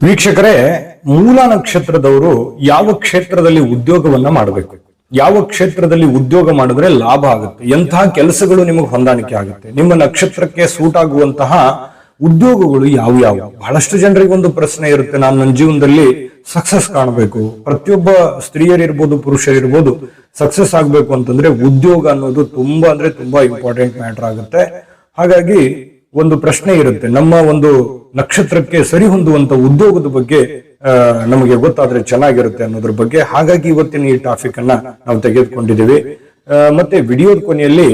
ವೀಕ್ಷಕರೇ, ಮೂಲ ನಕ್ಷತ್ರದವರು ಯಾವ ಕ್ಷೇತ್ರದಲ್ಲಿ ಉದ್ಯೋಗವನ್ನ ಮಾಡಬೇಕು, ಯಾವ ಕ್ಷೇತ್ರದಲ್ಲಿ ಉದ್ಯೋಗ ಮಾಡಿದ್ರೆ ಲಾಭ ಆಗುತ್ತೆ, ಎಂತಹ ಕೆಲಸಗಳು ನಿಮಗೆ ಹೊಂದಾಣಿಕೆ ಆಗುತ್ತೆ, ನಿಮ್ಮ ನಕ್ಷತ್ರಕ್ಕೆ ಸೂಟ್ ಆಗುವಂತಹ ಉದ್ಯೋಗಗಳು ಯಾವ್ಯಾವು. ಬಹಳಷ್ಟು ಜನರಿಗೆ ಒಂದು ಪ್ರಶ್ನೆ ಇರುತ್ತೆ, ನಾನು ನನ್ನ ಜೀವನದಲ್ಲಿ ಸಕ್ಸಸ್ ಕಾಣಬೇಕು, ಪ್ರತಿಯೊಬ್ಬ ಸ್ತ್ರೀಯರಿರ್ಬೋದು ಪುರುಷರಿರ್ಬೋದು ಸಕ್ಸಸ್ ಆಗ್ಬೇಕು ಅಂತಂದ್ರೆ ಉದ್ಯೋಗ ಅನ್ನೋದು ತುಂಬಾ ಇಂಪಾರ್ಟೆಂಟ್ ಮ್ಯಾಟರ್ ಆಗುತ್ತೆ. ಹಾಗಾಗಿ ಒಂದು ಪ್ರಶ್ನೆ ಇರುತ್ತೆ, ನಮ್ಮ ಒಂದು ನಕ್ಷತ್ರಕ್ಕೆ ಸರಿ ಹೊಂದುವಂತ ಉದ್ಯೋಗದ ಬಗ್ಗೆ ನಮಗೆ ಗೊತ್ತಾದ್ರೆ ಚೆನ್ನಾಗಿರುತ್ತೆ ಅನ್ನೋದ್ರ ಬಗ್ಗೆ. ಹಾಗಾಗಿ ಇವತ್ತಿನ ಈ ಟಾಪಿಕ್ ಅನ್ನ ನಾವು ತೆಗೆದುಕೊಂಡಿದ್ದೀವಿ. ಮತ್ತೆ ವಿಡಿಯೋದ ಕೊನೆಯಲ್ಲಿ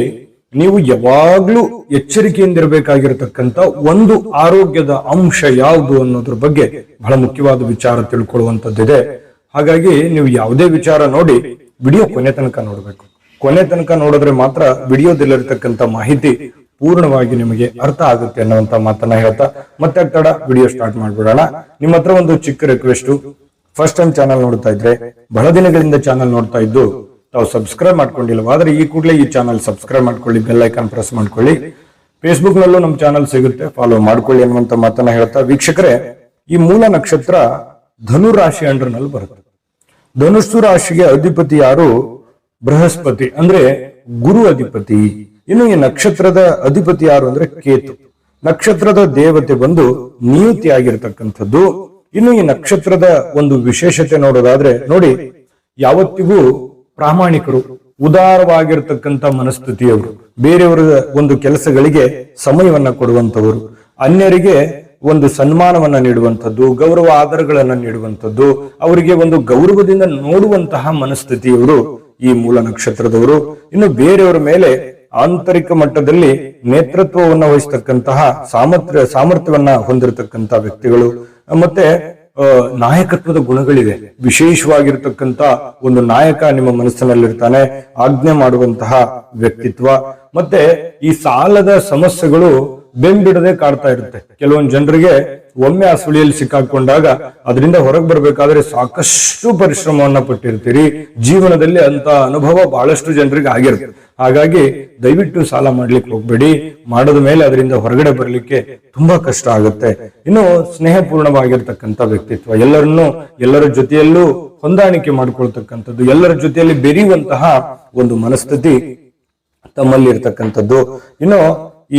ನೀವು ಯಾವಾಗ್ಲೂ ಎಚ್ಚರಿಕೆಯಿಂದಿರಬೇಕಾಗಿರತಕ್ಕಂತ ಒಂದು ಆರೋಗ್ಯದ ಅಂಶ ಯಾವುದು ಅನ್ನೋದ್ರ ಬಗ್ಗೆ ಬಹಳ ಮುಖ್ಯವಾದ ವಿಚಾರ ತಿಳ್ಕೊಳ್ಳುವಂತದ್ದಿದೆ. ಹಾಗಾಗಿ ನೀವು ಯಾವುದೇ ವಿಚಾರ ನೋಡಿ ವಿಡಿಯೋ ಕೊನೆ ತನಕ ನೋಡ್ಬೇಕು. ಕೊನೆ ತನಕ ನೋಡಿದ್ರೆ ಮಾತ್ರ ವಿಡಿಯೋದಲ್ಲಿರ್ತಕ್ಕಂಥ ಮಾಹಿತಿ ಪೂರ್ಣವಾಗಿ ನಿಮಗೆ ಅರ್ಥ ಆಗುತ್ತೆ ಅನ್ನುವಂತ ಮಾತನ್ನ ಹೇಳ್ತಾ ಮತ್ತೆ ತಡ ವಿಡಿಯೋ ಸ್ಟಾರ್ಟ್ ಮಾಡ್ಬಿಡೋಣ. ನಿಮ್ಮ ಹತ್ರ ಒಂದು ಚಿಕ್ಕ ರಿಕ್ವೆಸ್ಟ್, ಫಸ್ಟ್ ಟೈಮ್ ಚಾನಲ್ ನೋಡ್ತಾ ಇದ್ರೆ, ಬಹಳ ದಿನಗಳಿಂದ ಚಾನಲ್ ನೋಡ್ತಾ ಇದ್ದು ತಾವು ಸಬ್ಸ್ಕ್ರೈಬ್ ಮಾಡ್ಕೊಂಡಿಲ್ಲವಾದ್ರೆ ಈ ಕೂಡಲೇ ಈ ಚಾನಲ್ ಸಬ್ಸ್ಕ್ರೈಬ್ ಮಾಡ್ಕೊಳ್ಳಿ, ಬೆಲ್ ಐಕಾನ್ ಪ್ರೆಸ್ ಮಾಡ್ಕೊಳ್ಳಿ. ಫೇಸ್ಬುಕ್ ನಲ್ಲೂ ನಮ್ಮ ಚಾನಲ್ ಸಿಗುತ್ತೆ, ಫಾಲೋ ಮಾಡ್ಕೊಳ್ಳಿ ಅನ್ನುವಂತ ಮಾತನ್ನ ಹೇಳ್ತಾ, ವೀಕ್ಷಕರೇ, ಈ ಮೂಲ ನಕ್ಷತ್ರ ಧನು ರಾಶಿ ಅಂಡರ್ನಲ್ಲಿ ಬರುತ್ತೆ. ಧನುಸ್ಸು ರಾಶಿಗೆ ಅಧಿಪತಿ ಯಾರು? ಬೃಹಸ್ಪತಿ, ಅಂದ್ರೆ ಗುರು ಅಧಿಪತಿ. ಇನ್ನು ಈ ನಕ್ಷತ್ರದ ಅಧಿಪತಿ ಯಾರು ಅಂದ್ರೆ ಕೇತು. ನಕ್ಷತ್ರದ ದೇವತೆ ಬಂದು ನಿಯುತಿ ಆಗಿರತಕ್ಕಂಥದ್ದು. ಇನ್ನು ಈ ನಕ್ಷತ್ರದ ಒಂದು ವಿಶೇಷತೆ ನೋಡೋದಾದ್ರೆ ನೋಡಿ, ಯಾವತ್ತಿಗೂ ಪ್ರಾಮಾಣಿಕರು, ಉದಾರವಾಗಿರ್ತಕ್ಕಂಥ ಮನಸ್ಥಿತಿಯವರು, ಬೇರೆಯವರ ಒಂದು ಕೆಲಸಗಳಿಗೆ ಸಮಯವನ್ನ ಕೊಡುವಂತವರು, ಅನ್ಯರಿಗೆ ಒಂದು ಸನ್ಮಾನವನ್ನ ನೀಡುವಂಥದ್ದು, ಗೌರವ ಆಧಾರಗಳನ್ನ ನೀಡುವಂಥದ್ದು, ಅವರಿಗೆ ಒಂದು ಗೌರವದಿಂದ ನೋಡುವಂತಹ ಮನಸ್ಥಿತಿಯವರು ಈ ಮೂಲ ನಕ್ಷತ್ರದವರು. ಇನ್ನು ಬೇರೆಯವರ ಮೇಲೆ ಆಂತರಿಕ ಮಟ್ಟದಲ್ಲಿ ನೇತೃತ್ವವನ್ನ ವಹಿಸತಕ್ಕಂತಹ ಸಾಮರ್ಥ್ಯವನ್ನ ಹೊಂದಿರತಕ್ಕಂತ ವ್ಯಕ್ತಿಗಳು. ಮತ್ತೆ ನಾಯಕತ್ವದ ಗುಣಗಳಿದೆ, ವಿಶೇಷವಾಗಿರ್ತಕ್ಕಂತ ಒಂದು ನಾಯಕ ನಿಮ್ಮ ಮನಸ್ಸಿನಲ್ಲಿರ್ತಾನೆ, ಆಜ್ಞೆ ಮಾಡುವಂತಹ ವ್ಯಕ್ತಿತ್ವ. ಮತ್ತೆ ಈ ಸಾಲದ ಸಮಸ್ಯೆಗಳು ಬೆಂಬಿಡದೆ ಕಾಡ್ತಾ ಇರುತ್ತೆ. ಕೆಲವೊಂದು ಜನರಿಗೆ ಒಮ್ಮೆ ಆ ಸುಳಿಯಲ್ಲಿ ಸಿಕ್ಕಾಕೊಂಡಾಗ ಅದರಿಂದ ಹೊರಗೆ ಬರ್ಬೇಕಾದ್ರೆ ಸಾಕಷ್ಟು ಪರಿಶ್ರಮವನ್ನ ಪಟ್ಟಿರ್ತೀರಿ. ಜೀವನದಲ್ಲಿ ಅಂತ ಅನುಭವ ಬಹಳಷ್ಟು ಜನರಿಗೆ ಆಗಿರುತ್ತೆ. ಹಾಗಾಗಿ ದಯವಿಟ್ಟು ಸಾಲ ಮಾಡ್ಲಿಕ್ಕೆ ಹೋಗ್ಬೇಡಿ. ಮಾಡದ ಮೇಲೆ ಅದರಿಂದ ಹೊರಗಡೆ ಬರ್ಲಿಕ್ಕೆ ತುಂಬಾ ಕಷ್ಟ ಆಗುತ್ತೆ. ಇನ್ನು ಸ್ನೇಹಪೂರ್ಣವಾಗಿರ್ತಕ್ಕಂಥ ವ್ಯಕ್ತಿತ್ವ, ಎಲ್ಲರ ಜೊತೆಯಲ್ಲೂ ಹೊಂದಾಣಿಕೆ ಮಾಡ್ಕೊಳ್ತಕ್ಕಂಥದ್ದು, ಎಲ್ಲರ ಜೊತೆಯಲ್ಲಿ ಬೆರೆಯುವಂತಹ ಒಂದು ಮನಸ್ಥಿತಿ ತಮ್ಮಲ್ಲಿ ಇರ್ತಕ್ಕಂಥದ್ದು. ಇನ್ನು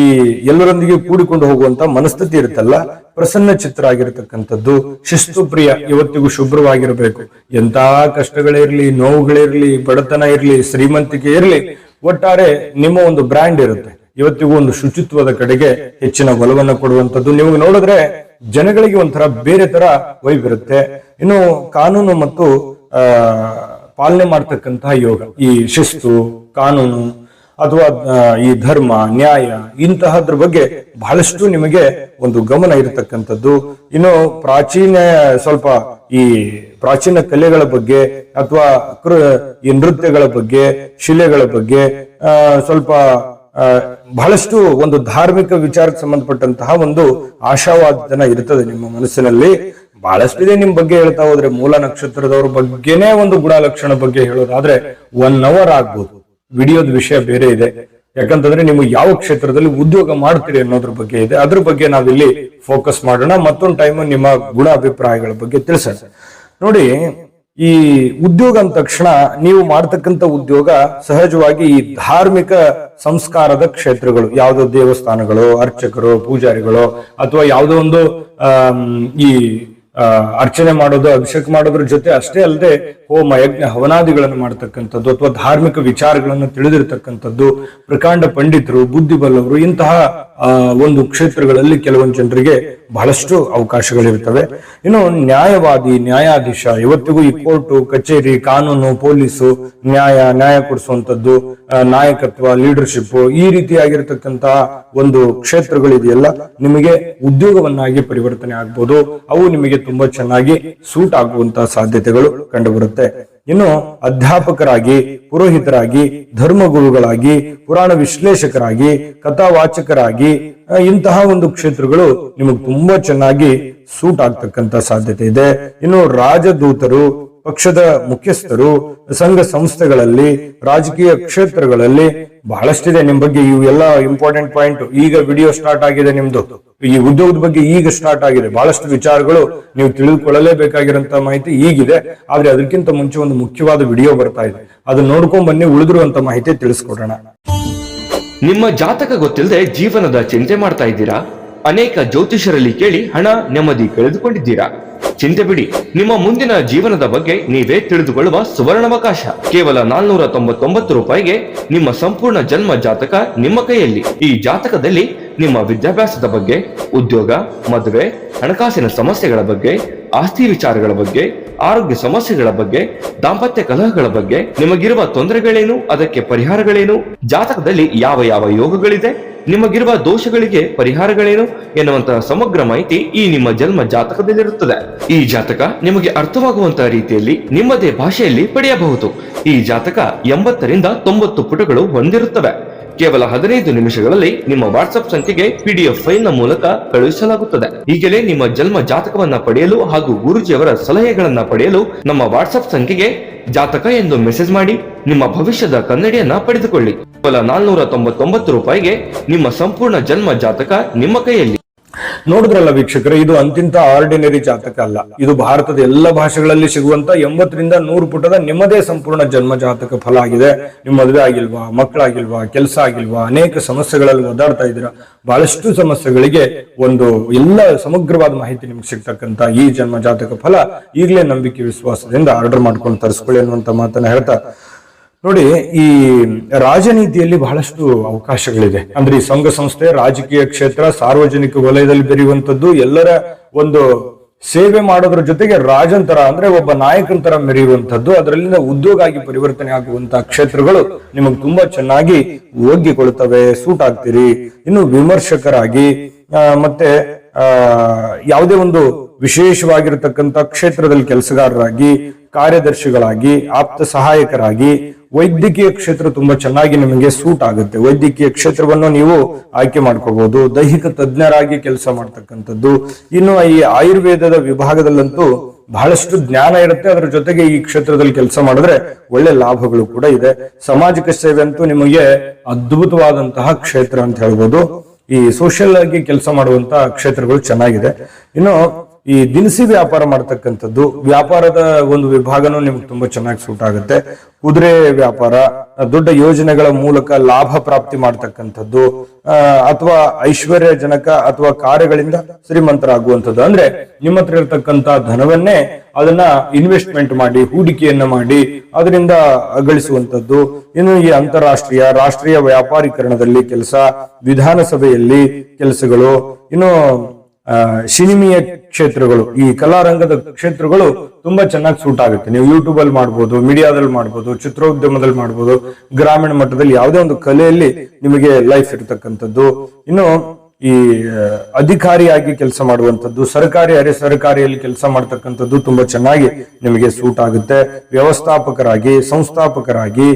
ಈ ಎಲ್ಲರೊಂದಿಗೆ ಕೂಡಿಕೊಂಡು ಹೋಗುವಂತ ಮನಸ್ಥಿತಿ ಇರುತ್ತಲ್ಲ, ಪ್ರಸನ್ನ ಚಿತ್ರ ಆಗಿರತಕ್ಕಂಥದ್ದು, ಶಿಸ್ತು ಪ್ರಿಯ, ಇವತ್ತಿಗೂ ಶುಭ್ರವಾಗಿರಬೇಕು. ಎಂತ ಕಷ್ಟಗಳಿರ್ಲಿ, ನೋವುಗಳಿರ್ಲಿ, ಬಡತನ ಇರ್ಲಿ, ಶ್ರೀಮಂತಿಕೆ ಇರ್ಲಿ, ಒಟ್ಟಾರೆ ನಿಮ್ಮ ಒಂದು ಬ್ರ್ಯಾಂಡ್ ಇರುತ್ತೆ. ಇವತ್ತಿಗೂ ಒಂದು ಶುಚಿತ್ವದ ಕಡೆಗೆ ಹೆಚ್ಚಿನ ಒಲವನ್ನು ಕೊಡುವಂಥದ್ದು. ನೀವು ನೋಡಿದ್ರೆ ಜನಗಳಿಗೆ ಒಂಥರ ಬೇರೆ ತರ ವೈಬ್ ಇರುತ್ತೆ. ಇನ್ನು ಕಾನೂನು ಮತ್ತು ಪಾಲನೆ ಮಾಡ್ತಕ್ಕಂತಹ ಯೋಗ, ಈ ಶಿಸ್ತು, ಕಾನೂನು ಅಥವಾ ಈ ಧರ್ಮ, ನ್ಯಾಯ, ಇಂತಹದ್ರ ಬಗ್ಗೆ ಬಹಳಷ್ಟು ನಿಮಗೆ ಒಂದು ಗಮನ ಇರತಕ್ಕಂಥದ್ದು. ಇನ್ನು ಸ್ವಲ್ಪ ಈ ಪ್ರಾಚೀನ ಕಲೆಗಳ ಬಗ್ಗೆ ಅಥವಾ ಈ ನೃತ್ಯಗಳ ಬಗ್ಗೆ, ಶಿಲೆಗಳ ಬಗ್ಗೆ ಸ್ವಲ್ಪ ಬಹಳಷ್ಟು ಒಂದು ಧಾರ್ಮಿಕ ವಿಚಾರಕ್ಕೆ ಸಂಬಂಧಪಟ್ಟಂತಹ ಒಂದು ಆಶಾವಾದನ ಇರ್ತದೆ ನಿಮ್ಮ ಮನಸ್ಸಿನಲ್ಲಿ. ಬಹಳಷ್ಟಿದೆ ನಿಮ್ ಬಗ್ಗೆ ಹೇಳ್ತಾ ಹೋದ್ರೆ. ಮೂಲ ನಕ್ಷತ್ರದವ್ರ ಬಗ್ಗೆನೇ ಒಂದು ಗುಣಲಕ್ಷಣ ಬಗ್ಗೆ ಹೇಳೋದಾದ್ರೆ 1 hour ಆಗ್ಬೋದು. ವಿಡಿಯೋದ ವಿಷಯ ಬೇರೆ ಇದೆ, ಯಾಕಂತಂದ್ರೆ ನೀವು ಯಾವ ಕ್ಷೇತ್ರದಲ್ಲಿ ಉದ್ಯೋಗ ಮಾಡ್ತೀರಿ ಅನ್ನೋದ್ರ ಬಗ್ಗೆ ಇದೆ. ಅದ್ರ ಬಗ್ಗೆ ನಾವಿಲ್ಲಿ ಫೋಕಸ್ ಮಾಡೋಣ. ಮತ್ತೊಂದು ಟೈಮ್ ನಿಮ್ಮ ಗುಣ ಅಭಿಪ್ರಾಯಗಳ ಬಗ್ಗೆ ತಿಳಿಸೋಣ. ನೋಡಿ, ಈ ಉದ್ಯೋಗ ಅಂದ ತಕ್ಷಣ ನೀವು ಮಾಡ್ತಕ್ಕಂಥ ಉದ್ಯೋಗ ಸಹಜವಾಗಿ ಈ ಧಾರ್ಮಿಕ ಸಂಸ್ಕಾರದ ಕ್ಷೇತ್ರಗಳು, ಯಾವುದೋ ದೇವಸ್ಥಾನಗಳು, ಅರ್ಚಕರು, ಪೂಜಾರಿಗಳು, ಅಥವಾ ಯಾವುದೋ ಒಂದು ಈ ಅರ್ಚನೆ ಮಾಡೋದು, ಅಭಿಷೇಕ ಮಾಡೋದ್ರ ಜೊತೆ ಅಷ್ಟೇ ಅಲ್ಲದೆ ಹೋಮ, ಯಜ್ಞ, ಹವನಾದಿಗಳನ್ನು ಮಾಡ್ತಕ್ಕಂಥದ್ದು, ಅಥವಾ ಧಾರ್ಮಿಕ ವಿಚಾರಗಳನ್ನು ತಿಳಿದಿರ್ತಕ್ಕಂಥದ್ದು, ಪ್ರಕಾಂಡ ಪಂಡಿತರು, ಬುದ್ಧಿಬಲ್ಲವರು, ಇಂತಹ ಒಂದು ಕ್ಷೇತ್ರಗಳಲ್ಲಿ ಕೆಲವೊಂದು ಜನರಿಗೆ ಬಹಳಷ್ಟು ಅವಕಾಶಗಳಿರ್ತವೆ. ಇನ್ನು ನ್ಯಾಯವಾದಿ, ನ್ಯಾಯಾಧೀಶ, ಇವತ್ತಿಗೂ ಈ ಕೋರ್ಟು, ಕಚೇರಿ, ಕಾನೂನು, ಪೊಲೀಸು, ನ್ಯಾಯ ಕೊಡಿಸುವಂತದ್ದು, ನಾಯಕತ್ವ, ಲೀಡರ್ಶಿಪ್, ಈ ರೀತಿಯಾಗಿರ್ತಕ್ಕಂತಹ ಒಂದು ಕ್ಷೇತ್ರಗಳಿದೆಯಲ್ಲ, ನಿಮಗೆ ಉದ್ಯೋಗವನ್ನಾಗಿ ಪರಿವರ್ತನೆ ಆಗ್ಬೋದು. ಅವು ನಿಮಗೆ ತುಂಬಾ ಚೆನ್ನಾಗಿ ಸೂಟ್ ಆಗುವಂತಹ ಸಾಧ್ಯತೆಗಳು ಕಂಡುಬರುತ್ತೆ. ಇನ್ನು ಅಧ್ಯಾಪಕರಾಗಿ, ಪುರೋಹಿತರಾಗಿ, ಧರ್ಮಗುರುಗಳಾಗಿ, ಪುರಾಣ ವಿಶ್ಲೇಷಕರಾಗಿ, ಕಥಾವಾಚಕರಾಗಿ, ಇಂತಹ ಒಂದು ಕ್ಷೇತ್ರಗಳು ನಿಮಗೆ ತುಂಬಾ ಚೆನ್ನಾಗಿ ಸೂಟ್ ಆಗ್ತಕ್ಕಂತ ಸಾಧ್ಯತೆ ಇದೆ. ಇನ್ನು ರಾಜದೂತರು, ಪಕ್ಷದ ಮುಖ್ಯಸ್ಥರು, ಸಂಘ ಸಂಸ್ಥೆಗಳಲ್ಲಿ, ರಾಜಕೀಯ ಕ್ಷೇತ್ರಗಳಲ್ಲಿ ಬಹಳಷ್ಟಿದೆ. ನಿಮ್ ಬಗ್ಗೆ ಇವೆಲ್ಲ ಇಂಪಾರ್ಟೆಂಟ್ ಪಾಯಿಂಟ್. ಈಗ ವಿಡಿಯೋ ಸ್ಟಾರ್ಟ್ ಆಗಿದೆ ನಿಮ್ದು, ಈ ಉದ್ಯೋಗದ ಬಗ್ಗೆ ಈಗ ಸ್ಟಾರ್ಟ್ ಆಗಿದೆ. ಬಹಳಷ್ಟು ವಿಚಾರಗಳು ನೀವು ತಿಳಿದುಕೊಳ್ಳಲೇಬೇಕಾಗಿರುವಂತಹ ಮಾಹಿತಿ ಈಗಿದೆ. ಆದ್ರೆ ಅದಕ್ಕಿಂತ ಮುಂಚೆ ಒಂದು ಮುಖ್ಯವಾದ ವಿಡಿಯೋ ಬರ್ತಾ ಇದೆ, ಅದನ್ನ ನೋಡ್ಕೊಂಡ್ ಬನ್ನಿ, ಉಳಿದಿರುವಂತ ಮಾಹಿತಿ ತಿಳಿಸ್ಕೊಡೋಣ. ನಿಮ್ಮ ಜಾತಕ ಗೊತ್ತಿಲ್ಲದೆ ಜೀವನದ ಚಿಂತೆ ಮಾಡ್ತಾ ಇದ್ದೀರಾ? ಅನೇಕ ಜ್ಯೋತಿಷರಲ್ಲಿ ಕೇಳಿ ಹಣ ನೆಮ್ಮದಿ ಕಳೆದುಕೊಂಡಿದ್ದೀರಾ? ಚಿಂತೆ ಬಿಡಿ, ನಿಮ್ಮ ಮುಂದಿನ ಜೀವನದ ಬಗ್ಗೆ ನೀವೇ ತಿಳಿದುಕೊಳ್ಳುವ ಸುವರ್ಣಾವಕಾಶ. ಕೇವಲ 499 ರೂಪಾಯಿಗೆ ನಿಮ್ಮ ಸಂಪೂರ್ಣ ಜನ್ಮ ಜಾತಕ ನಿಮ್ಮ ಕೈಯಲ್ಲಿ. ಈ ಜಾತಕದಲ್ಲಿ ನಿಮ್ಮ ವಿದ್ಯಾಭ್ಯಾಸದ ಬಗ್ಗೆ, ಉದ್ಯೋಗ, ಮದುವೆ, ಹಣಕಾಸಿನ ಸಮಸ್ಯೆಗಳ ಬಗ್ಗೆ, ಆಸ್ತಿ ವಿಚಾರಗಳ ಬಗ್ಗೆ, ಆರೋಗ್ಯ ಸಮಸ್ಯೆಗಳ ಬಗ್ಗೆ, ದಾಂಪತ್ಯ ಕಲಹಗಳ ಬಗ್ಗೆ, ನಿಮಗಿರುವ ತೊಂದರೆಗಳೇನು, ಅದಕ್ಕೆ ಪರಿಹಾರಗಳೇನು, ಜಾತಕದಲ್ಲಿ ಯಾವ ಯಾವ ಯೋಗಗಳಿದೆ, ನಿಮಗಿರುವ ದೋಷಗಳಿಗೆ ಪರಿಹಾರಗಳೇನು ಎನ್ನುವಂತಹ ಸಮಗ್ರ ಮಾಹಿತಿ ಈ ನಿಮ್ಮ ಜನ್ಮ ಜಾತಕದಲ್ಲಿರುತ್ತದೆ. ಈ ಜಾತಕ ನಿಮಗೆ ಅರ್ಥವಾಗುವಂತಹ ರೀತಿಯಲ್ಲಿ ನಿಮ್ಮದೇ ಭಾಷೆಯಲ್ಲಿ ಪಡೆಯಬಹುದು. ಈ ಜಾತಕ 80ರಿಂದ 90 ಪುಟಗಳು ಹೊಂದಿರುತ್ತವೆ. ಕೇವಲ 15 ನಿಮಿಷಗಳಲ್ಲಿ ನಿಮ್ಮ ವಾಟ್ಸ್ಆಪ್ ಸಂಖ್ಯೆಗೆ PDF ಫೈಲ್ ನ ಮೂಲಕ ಕಳುಹಿಸಲಾಗುತ್ತದೆ. ಈಗಲೇ ನಿಮ್ಮ ಜನ್ಮ ಜಾತಕವನ್ನ ಪಡೆಯಲು ಹಾಗೂ ಗುರುಜಿಯವರ ಸಲಹೆಗಳನ್ನ ಪಡೆಯಲು ನಮ್ಮ ವಾಟ್ಸ್ಆಪ್ ಸಂಖ್ಯೆಗೆ ಜಾತಕ ಎಂದು ಮೆಸೇಜ್ ಮಾಡಿ ನಿಮ್ಮ ಭವಿಷ್ಯದ ಕನ್ನಡಿಯನ್ನ ಪಡೆದುಕೊಳ್ಳಿ. ಕೇವಲ 499 ರೂಪಾಯಿಗೆ ನಿಮ್ಮ ಸಂಪೂರ್ಣ ಜನ್ಮ ಜಾತಕ ನಿಮ್ಮ ಕೈಯಲ್ಲಿ. ನೋಡಿದ್ರಲ್ಲ ವೀಕ್ಷಕರೇ, ಇದು ಅಂತಿಂತ ಆರ್ಡಿನರಿ ಜಾತಕ ಅಲ್ಲ. ಇದು ಭಾರತದ ಎಲ್ಲ ಭಾಷೆಗಳಲ್ಲಿ ಸಿಗುವಂತ 80ರಿಂದ 100 ಪುಟದ ನಿಮ್ಮದೇ ಸಂಪೂರ್ಣ ಜನ್ಮ ಜಾತಕ ಫಲ ಆಗಿದೆ. ನಿಮ್ಮ ಮದುವೆ ಆಗಿಲ್ವಾ, ಮಕ್ಕಳಾಗಿಲ್ವಾ, ಕೆಲಸ ಆಗಿಲ್ವಾ, ಅನೇಕ ಸಮಸ್ಯೆಗಳಲ್ಲಿ ಓದಾಡ್ತಾ ಇದ್ದೀರಾ, ಬಹಳಷ್ಟು ಸಮಸ್ಯೆಗಳಿಗೆ ಒಂದು ಎಲ್ಲ ಸಮಗ್ರವಾದ ಮಾಹಿತಿ ನಿಮ್ಗೆ ಸಿಗ್ತಕ್ಕಂತ ಈ ಜನ್ಮ ಜಾತಕ ಫಲ ಈಗಲೇ ನಂಬಿಕೆ ವಿಶ್ವಾಸದಿಂದ ಆರ್ಡರ್ ಮಾಡ್ಕೊಂಡು ತರಿಸ್ಕೊಳ್ಳಿ ಅನ್ನುವಂತ ಮಾತನ್ನ ಹೇಳ್ತಾ, ನೋಡಿ, ಈ ರಾಜನೀತಿಯಲ್ಲಿ ಬಹಳಷ್ಟು ಅವಕಾಶಗಳಿದೆ. ಅಂದ್ರೆ ಈ ಸಂಘ ಸಂಸ್ಥೆ, ರಾಜಕೀಯ ಕ್ಷೇತ್ರ, ಸಾರ್ವಜನಿಕ ವಲಯದಲ್ಲಿ ಬೆರೆಯುವಂತದ್ದು, ಎಲ್ಲರ ಒಂದು ಸೇವೆ ಮಾಡೋದ್ರ ಜೊತೆಗೆ ರಾಜಂತರ ಅಂದ್ರೆ ಒಬ್ಬ ನಾಯಕನ ಮೆರೆಯುವಂತದ್ದು, ಅದರಲ್ಲಿಂದ ಉದ್ಯೋಗ ಆಗಿ ಪರಿವರ್ತನೆ ಆಗುವಂತಹ ಕ್ಷೇತ್ರಗಳು ನಿಮಗೆ ತುಂಬಾ ಚೆನ್ನಾಗಿ ಒಗ್ಗಿಕೊಳ್ತವೆ, ಸೂಟ್ ಆಗ್ತೀರಿ. ಇನ್ನು ವಿಮರ್ಶಕರಾಗಿ ಮತ್ತೆ ಯಾವುದೇ ಒಂದು ವಿಶೇಷವಾಗಿರತಕ್ಕಂತ ಕ್ಷೇತ್ರದಲ್ಲಿ ಕೆಲಸಗಾರರಾಗಿ, ಕಾರ್ಯದರ್ಶಿಗಳಾಗಿ, ಆಪ್ತ ಸಹಾಯಕರಾಗಿ, ವೈದ್ಯಕೀಯ ಕ್ಷೇತ್ರ ತುಂಬಾ ಚೆನ್ನಾಗಿ ನಿಮಗೆ ಸೂಟ್ ಆಗುತ್ತೆ. ವೈದ್ಯಕೀಯ ಕ್ಷೇತ್ರವನ್ನು ನೀವು ಆಯ್ಕೆ ಮಾಡ್ಕೋಬಹುದು. ದೈಹಿಕ ತಜ್ಞರಾಗಿ ಕೆಲಸ ಮಾಡ್ತಕ್ಕಂಥದ್ದು, ಇನ್ನು ಈ ಆಯುರ್ವೇದದ ವಿಭಾಗದಲ್ಲಂತೂ ಬಹಳಷ್ಟು ಜ್ಞಾನ ಇರುತ್ತೆ. ಅದರ ಜೊತೆಗೆ ಈ ಕ್ಷೇತ್ರದಲ್ಲಿ ಕೆಲಸ ಮಾಡಿದ್ರೆ ಒಳ್ಳೆ ಲಾಭಗಳು ಕೂಡ ಇದೆ. ಸಾಮಾಜಿಕ ಸೇವೆ ಅಂತೂ ನಿಮಗೆ ಅದ್ಭುತವಾದಂತಹ ಕ್ಷೇತ್ರ ಅಂತ ಹೇಳ್ಬೋದು. ಈ ಸೋಷಿಯಲ್ ಆಗಿ ಕೆಲಸ ಮಾಡುವಂತ ಕ್ಷೇತ್ರಗಳು ಚೆನ್ನಾಗಿದೆ. ಇನ್ನು ಈ ದಿನಸಿ ವ್ಯಾಪಾರ ಮಾಡ್ತಕ್ಕಂಥದ್ದು, ವ್ಯಾಪಾರದ ಒಂದು ವಿಭಾಗನೂ ನಿಮ್ಗೆ ತುಂಬಾ ಚೆನ್ನಾಗಿ ಸೂಟ್ ಆಗುತ್ತೆ. ಕುದುರೆ ವ್ಯಾಪಾರ, ದೊಡ್ಡ ಯೋಜನೆಗಳ ಮೂಲಕ ಲಾಭ ಪ್ರಾಪ್ತಿ ಮಾಡ್ತಕ್ಕಂಥದ್ದು, ಅಥವಾ ಐಶ್ವರ್ಯಜನಕ ಅಥವಾ ಕಾರ್ಯಗಳಿಂದ ಶ್ರೀಮಂತರಾಗುವಂಥದ್ದು. ಅಂದ್ರೆ ನಿಮ್ಮ ಹತ್ರ ಇರತಕ್ಕಂತ ಧನವನ್ನೇ ಅದನ್ನ ಇನ್ವೆಸ್ಟ್ಮೆಂಟ್ ಮಾಡಿ, ಹೂಡಿಕೆಯನ್ನ ಮಾಡಿ ಅದರಿಂದ ಗಳಿಸುವಂತದ್ದು. ಇನ್ನು ಈ ಅಂತಾರಾಷ್ಟ್ರೀಯ, ರಾಷ್ಟ್ರೀಯ ವ್ಯಾಪಾರೀಕರಣದಲ್ಲಿ ಕೆಲಸ, ವಿಧಾನಸಭೆಯಲ್ಲಿ ಕೆಲಸಗಳು, ಇನ್ನು ಸಿನಿಮೀಯ ಕ್ಷೇತ್ರಗಳು, ಈ ಕಲಾರಂಗದ ಕ್ಷೇತ್ರಗಳು ತುಂಬಾ ಚೆನ್ನಾಗಿ ಸೂಟ್ ಆಗುತ್ತೆ. ನೀವು ಯೂಟ್ಯೂಬ್ ಅಲ್ಲಿ ಮಾಡ್ಬೋದು, ಮೀಡಿಯಾದಲ್ಲಿ ಮಾಡ್ಬೋದು, ಚಿತ್ರೋದ್ಯಮದಲ್ಲಿ ಮಾಡ್ಬೋದು, ಗ್ರಾಮೀಣ ಮಟ್ಟದಲ್ಲಿ ಯಾವುದೇ ಒಂದು ಕಲೆಯಲ್ಲಿ ನಿಮಗೆ ಲೈಫ್ ಇರತಕ್ಕಂಥದ್ದು. ಇನ್ನು ಈ ಅಧಿಕಾರಿಯಾಗಿ ಕೆಲಸ ಮಾಡುವಂಥದ್ದು, ಸರ್ಕಾರಿ, ಅರೆ ಸರ್ಕಾರಿಯಲ್ಲಿ ಕೆಲಸ ಮಾಡ್ತಕ್ಕಂಥದ್ದು ತುಂಬಾ ಚೆನ್ನಾಗಿ ನಿಮಗೆ ಸೂಟ್ ಆಗುತ್ತೆ. ವ್ಯವಸ್ಥಾಪಕರಾಗಿ, ಸಂಸ್ಥಾಪಕರಾಗಿ,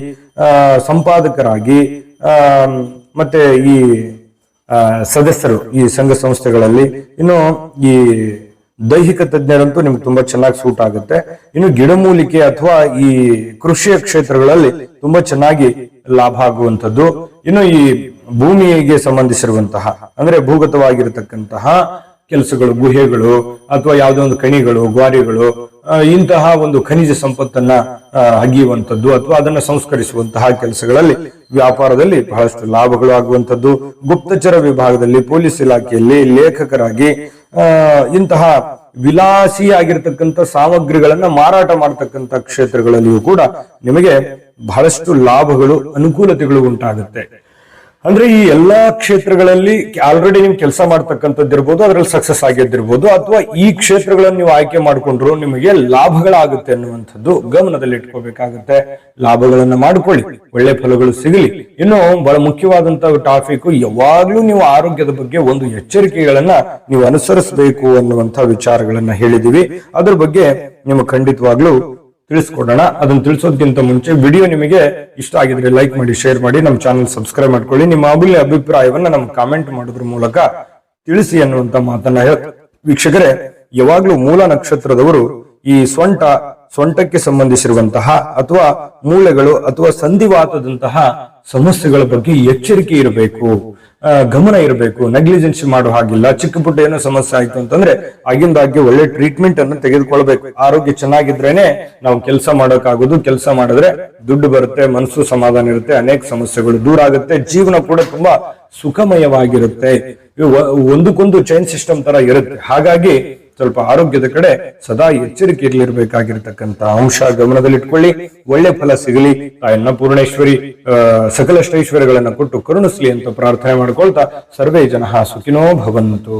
ಸಂಪಾದಕರಾಗಿ, ಮತ್ತೆ ಈ ಸದಸ್ಯರು ಈ ಸಂಘ ಸಂಸ್ಥೆಗಳಲ್ಲಿ, ಇನ್ನು ಈ ದೈಹಿಕ ತಜ್ಞರಂತೂ ನಿಮ್ಗೆ ತುಂಬಾ ಚೆನ್ನಾಗಿ ಸೂಟ್ ಆಗುತ್ತೆ. ಇನ್ನು ಗಿಡಮೂಲಿಕೆ ಅಥವಾ ಈ ಕೃಷಿಯ ಕ್ಷೇತ್ರಗಳಲ್ಲಿ ತುಂಬಾ ಚೆನ್ನಾಗಿ ಲಾಭ ಆಗುವಂಥದ್ದು. ಇನ್ನು ಈ ಭೂಮಿಗೆ ಸಂಬಂಧಿಸಿರುವಂತಹ ಅಂದ್ರೆ ಭೂಗತವಾಗಿರತಕ್ಕಂತಹ ಕೆಲಸಗಳು, ಗುಹೆಗಳು ಅಥವಾ ಯಾವುದೋ ಒಂದು ಖಣಿಗಳು, ಗ್ವಾರಿಗಳು, ಇಂತಹ ಒಂದು ಖನಿಜ ಸಂಪತ್ತನ್ನ ಅಗಿಯುವಂಥದ್ದು ಅಥವಾ ಅದನ್ನ ಸಂಸ್ಕರಿಸುವಂತಹ ಕೆಲಸಗಳಲ್ಲಿ, ವ್ಯಾಪಾರದಲ್ಲಿ ಬಹಳಷ್ಟು ಲಾಭಗಳು ಆಗುವಂಥದ್ದು. ಗುಪ್ತಚರ ವಿಭಾಗದಲ್ಲಿ, ಪೊಲೀಸ್ ಇಲಾಖೆಯಲ್ಲಿ, ಲೇಖಕರಾಗಿ, ಇಂತಹ ವಿಲಾಸಿಯಾಗಿರ್ತಕ್ಕಂಥ ಸಾಮಗ್ರಿಗಳನ್ನ ಮಾರಾಟ ಮಾಡತಕ್ಕಂಥ ಕ್ಷೇತ್ರಗಳಲ್ಲಿಯೂ ಕೂಡ ನಿಮಗೆ ಬಹಳಷ್ಟು ಲಾಭಗಳು, ಅನುಕೂಲತೆಗಳು ಉಂಟಾಗುತ್ತೆ. ಅಂದ್ರೆ ಈ ಎಲ್ಲಾ ಕ್ಷೇತ್ರಗಳಲ್ಲಿ ಆಲ್ರೆಡಿ ನೀವು ಕೆಲಸ ಮಾಡ್ತಕ್ಕಂಥದ್ದು ಇರ್ಬೋದು, ಅದರಲ್ಲಿ ಸಕ್ಸಸ್ ಆಗಿದ್ದಿರ್ಬೋದು, ಅಥವಾ ಈ ಕ್ಷೇತ್ರಗಳನ್ನು ನೀವು ಆಯ್ಕೆ ಮಾಡ್ಕೊಂಡ್ರು ನಿಮಗೆ ಲಾಭಗಳಾಗುತ್ತೆ ಅನ್ನುವಂಥದ್ದು ಗಮನದಲ್ಲಿ ಇಟ್ಕೋಬೇಕಾಗುತ್ತೆ. ಲಾಭಗಳನ್ನ ಮಾಡ್ಕೊಳ್ಳಿ, ಒಳ್ಳೆ ಫಲಗಳು ಸಿಗಲಿ. ಇನ್ನು ಬಹಳ ಮುಖ್ಯವಾದಂತಹ ಟಾಪಿಕ್, ಯಾವಾಗ್ಲೂ ನೀವು ಆರೋಗ್ಯದ ಬಗ್ಗೆ ಒಂದು ಎಚ್ಚರಿಕೆಗಳನ್ನ ನೀವು ಅನುಸರಿಸಬೇಕು ಅನ್ನುವಂತಹ ವಿಚಾರಗಳನ್ನ ಹೇಳಿದೀವಿ. ಅದ್ರ ಬಗ್ಗೆ ನಿಮಗೆ ಖಂಡಿತವಾಗ್ಲೂ ತಿಳಿಸ್ಕೊಡೋಣ. ಅದನ್ನ ತಿಳಿಸೋದಕ್ಕಿಂತ ಮುಂಚೆ ವಿಡಿಯೋ ನಿಮಗೆ ಇಷ್ಟ ಆಗಿದ್ರೆ ಲೈಕ್ ಮಾಡಿ, ಶೇರ್ ಮಾಡಿ, ನಮ್ಮ ಚಾನಲ್ ಸಬ್ಸ್ಕ್ರೈಬ್ ಮಾಡ್ಕೊಳ್ಳಿ. ನಿಮ್ಮ ಅಮೂಲ್ಯ ಅಭಿಪ್ರಾಯವನ್ನ ನಮ್ಗೆ ಕಾಮೆಂಟ್ ಮಾಡೋದ್ರ ಮೂಲಕ ತಿಳಿಸಿ ಅನ್ನುವಂತ ಮಾತನ್ನ ವೀಕ್ಷಕರೇ, ಯಾವಾಗ್ಲೂ ಮೂಲ ನಕ್ಷತ್ರದವರು ಈ ಸೊಂಟಕ್ಕೆ ಸಂಬಂಧಿಸಿರುವಂತಹ ಅಥವಾ ಮೂಳೆಗಳು ಅಥವಾ ಸಂಧಿವಾತದಂತಹ ಸಮಸ್ಯೆಗಳ ಬಗ್ಗೆ ಎಚ್ಚರಿಕೆ ಇರಬೇಕು, ಗಮನ ಇರಬೇಕು. ನೆಗ್ಲಿಜೆನ್ಸಿ ಮಾಡೋ ಹಾಗಿಲ್ಲ. ಚಿಕ್ಕ ಪುಟ್ಟ ಏನೋ ಸಮಸ್ಯೆ ಆಯ್ತು ಅಂತಂದ್ರೆ ಆಗಿಂದಾಗ್ಗೆ ಒಳ್ಳೆ ಟ್ರೀಟ್ಮೆಂಟ್ ಅನ್ನು ತೆಗೆದುಕೊಳ್ಬೇಕು. ಆರೋಗ್ಯ ಚೆನ್ನಾಗಿದ್ರೇನೆ ನಾವು ಕೆಲಸ ಮಾಡೋಕ್ಕಾಗೋದು. ಕೆಲಸ ಮಾಡಿದ್ರೆ ದುಡ್ಡು ಬರುತ್ತೆ, ಮನಸ್ಸು ಸಮಾಧಾನ ಇರುತ್ತೆ, ಅನೇಕ ಸಮಸ್ಯೆಗಳು ದೂರ ಆಗುತ್ತೆ, ಜೀವನ ಕೂಡ ತುಂಬಾ ಸುಖಮಯವಾಗಿರುತ್ತೆ. ಒಂದಕ್ಕೊಂದು ಚೈನ್ ಸಿಸ್ಟಮ್ ತರ ಇರುತ್ತೆ. ಹಾಗಾಗಿ ಸ್ವಲ್ಪ ಆರೋಗ್ಯದ ಕಡೆ ಸದಾ ಎಚ್ಚರಿಕೆಯಲ್ಲಿರ್ಬೇಕಾಗಿರ್ತಕ್ಕಂಥ ಅಂಶ ಗಮನದಲ್ಲಿಟ್ಕೊಳ್ಳಿ. ಒಳ್ಳೆ ಫಲ ಸಿಗಲಿ. ತಾಯನ್ನ ಪೂರ್ಣೇಶ್ವರಿ ಸಕಲಷ್ಟೈಶ್ವರ್ಯಗಳನ್ನ ಕೊಟ್ಟು ಕರುಣಿಸ್ಲಿ ಅಂತ ಪ್ರಾರ್ಥನೆ ಮಾಡ್ಕೊಳ್ತಾ ಸರ್ವೇ ಜನಃ ಸುಖಿನೋ ಭವಂತು.